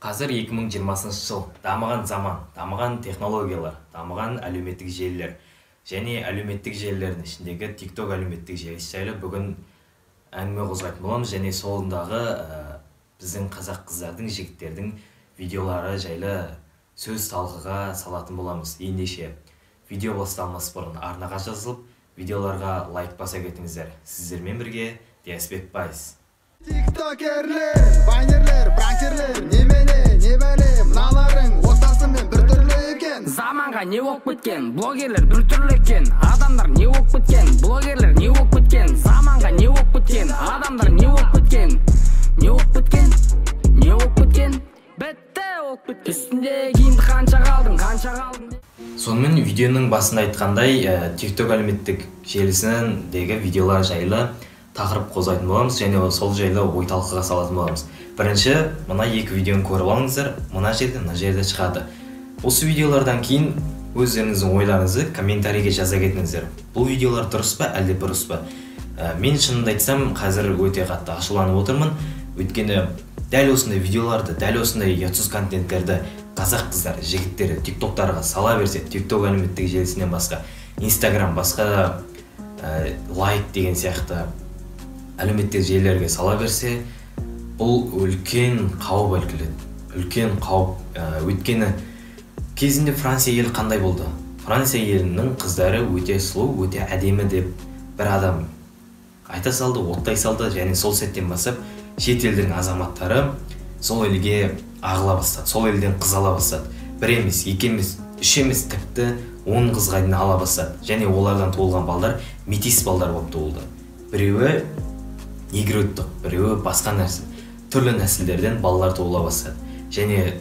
Қазір 2020 жыл, дамыған заман, дамыған технологиялар, дамыған әлеуметтік желілер және әлеуметтік желілердің ішіндегі TikTok әлеуметтік желісі жайлы бүгін әңгіме қозғайтын боламыз және солындағы біздің қазақ қыздардың, жігіттердің видеолары жайлы сөз талқыға салатын боламыз. Ендеше видео басталмас бұрын арнаға жазылып, видеоларға лайк баса кетіңіздер. Сіздермен бірге Диасбек Байс. Tiktokерлер, баннерлер, пранкерлер, немене, не бәле, мыналарың отбасымен бір түрлі екен. Заманға не болып кеткен, блогерлер бір түрлі екен. Адамдар не болып кеткен, блогерлер не болып кеткен. Заманға не болып кеткен, адамдар не болып кеткен. Не болып кеткен, не болып кеткен, бетте болып кеткен. Үстінде киімді қанша қалдың. Сонымен видеоның басында айтқандай, TikTok әлеуметтік желісіндегі видеолар жайлы тақырып қозғайтын боламыз және сол жайлы ой талқыға салатын боламыз. Бірінші, мына екі видеоны көріп алыңыздар, мына жерде шығады. Осы видеолардан кейін өздеріңіздің ойларыңызды комментарийге жаза кетіңіздер. Бұл видеолар дұрыс па, әлде бұрыс па? Мен шынымды айтсам, қазір өте қатты ашуланып отырмын. Өйткені дәл осындай видеоларды, дәл осындай ұятсыз контенттерді қазақ қыздары, жігіттері TikToktарға сала берсе, TikTok әлеуметтік желісінен басқа, Instagram, басқа лайк деген сияқты әлеуметтік желілерге сала берсе, бұл үлкен қауіп әкеледі. Үлкен қауіп. Өйткені кезінде Франция елі қандай болды? Франция елінің қыздары өте сұлу, өте әдемі деп бір адам айта салды, оттай салды және сол сәттен бастап шет елдің азаматтары сол елге ағыла бастады, сол елден қыз ала бастады. Бір емес, екі емес, үш емес, тіпті 10 қызға дейін ала бастады. Және олардан туылған балдар метис балдар болып туылды. Біреуі негроидтық, біреуі басқа нәрсе, түрлі нәсілдерден балалар туыла бастады. Және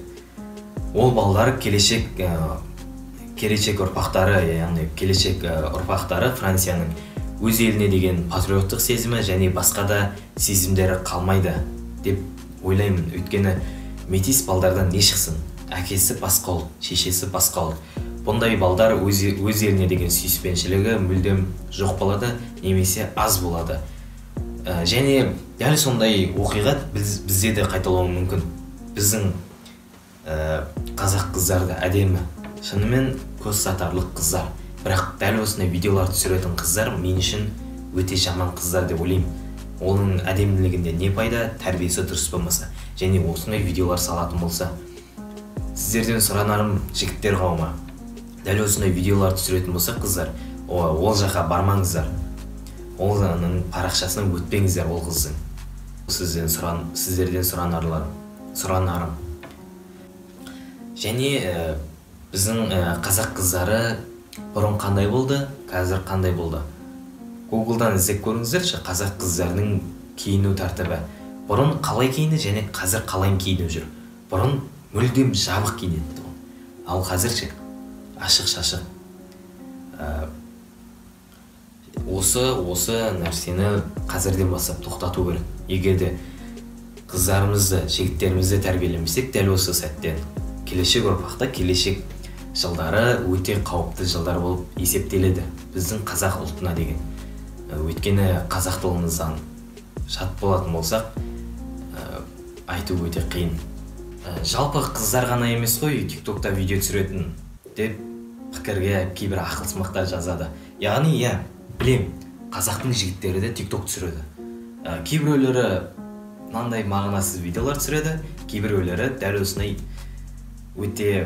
ол балалар келешек ұрпақтары, яғни келешек ұрпақтары Францияның өз еліне деген патриоттық сезімі және басқа да сезімдері қалмайды деп ойлаймын. Өйткені метис балдардан не шықсын? Әкесі басқа ұлт, шешесі басқа ұлт. Бұндай балдар өз еліне деген сүйіспеншілігі мүлдем жоқ болады, немесе аз болады. Және дәл сондай оқиға бізде де қайталауы мүмкін. Біздің қазақ қыздарды әдемі, шынымен көз сатарлық қыздар. Бірақ дәл осындай видеолар түсіретін қыздар мен үшін өте жаман қыздар деп ойлаймын. Оның әдемілігінде не пайда, тәрбиесі дұрыс болмаса, және осындай видеолар салатын болса. Сіздерден сұранарым, жігіттер қауымы, дәл осындай видеолар түсіретін болса қыздар, ол жаққа бармаңыздар. Олның парақшасынан өтпеңіздер ол қыздың. Сіздерден сұранарым. Және біздің қазақ қыздары бұрын қандай болды, қазір қандай болды. Google'дан іздеп көріңіздерші қазақ қыздарының киіну тәртібі. Бұрын қалай киінді және қазір қалай киініп жүр. Бұрын мүлдем жабық киінеді. Ал қазір ашық-шашық. Осы нәрсені қазірден бастап тоқтату керек. Егер де қыздарымызды, жігіттерімізді тәрбиелемесек, дәл осы сәттен келешек ұрпақта, келешек жылдары өте қауіпті жылдар болып есептеледі біздің қазақ ұлтына деген. Өйткені қазақ тілімізден шат болатын болсақ, айту өте қиын. Жалпы қыздар ғана емес қой TikTokта видео түсіретін деп пікірге кейбір ақылсымақтар жазады. Яғни, білем, қазақтың жігіттері де TikTok түсіреді. Кейбіреулері мынандай мағынасыз видеолар түсіреді, кейбіреулері дәл осындай өте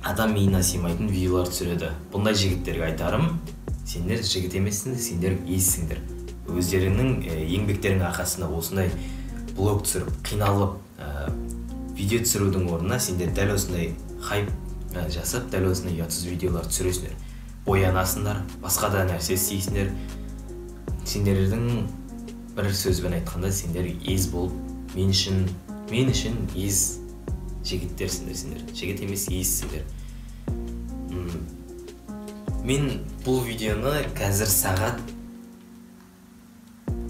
адам миына сыймайтын видеолар түсіреді. Бұндай жігіттерге айтарым, сендер жігіт емессіңдер, сендер ессіңдер. Өздерінің еңбектерінің арқасында осындай блог түсіріп, қиналып, видео түсірудің орнына сендер дәл осындай хайп жасап, дәл осындай ұятсыз видеолар түсіресіңдер. Боянасыңдар, басқа да нәрсе істейсіңдер. Сендердің бір сөзбен айтқанда сендер ез болып, мен үшін ез жігіттерсіңдер, сендер. Жігіт емес, ессіңдер. Мен бұл видеоны қазір сағат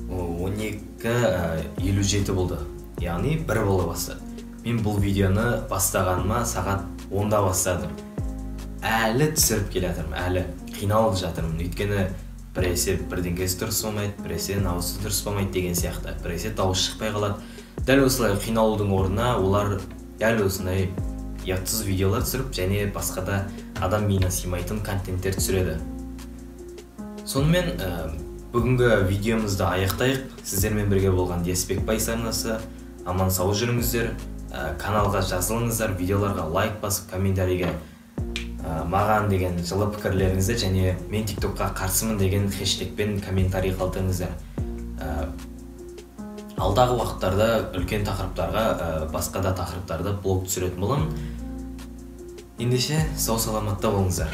12:57 болды. Яғни 1 бола бастады. Мен бұл видеоны бастағаныма сағат 10-да бастадым. Әлі түсіріп келе жатырмын, әлі қиналып жатырмын. Өйткені біресе бірдеңкесі дұрыс болмайды, біресе дауысы дұрыс болмайды деген сияқты. Біресе дауыс шықпай қалады. Дәл осылай қиналудың орнына олар дәл осындай ұятсыз видеолар түсіріп және басқа да адам миына сыймайтын контенттер түсіреді. Сонымен бүгінгі видеомызды аяқтайық. Сіздермен бірге болған Деспек Байсарнасы. Аман сау жүріңіздер. Каналға жазылыңыздар, видеоларға лайк басып, комментарийге маған деген жылы пікірлеріңізді және мен TikTokқа қарсымын деген хэштегпен комментарий қалдырыңыздар. Алдағы уақыттарда үлкен тақырыптарға, басқа да тақырыптарды блог түсіретін боламын. Ендеше сау саламатта болыңыздар.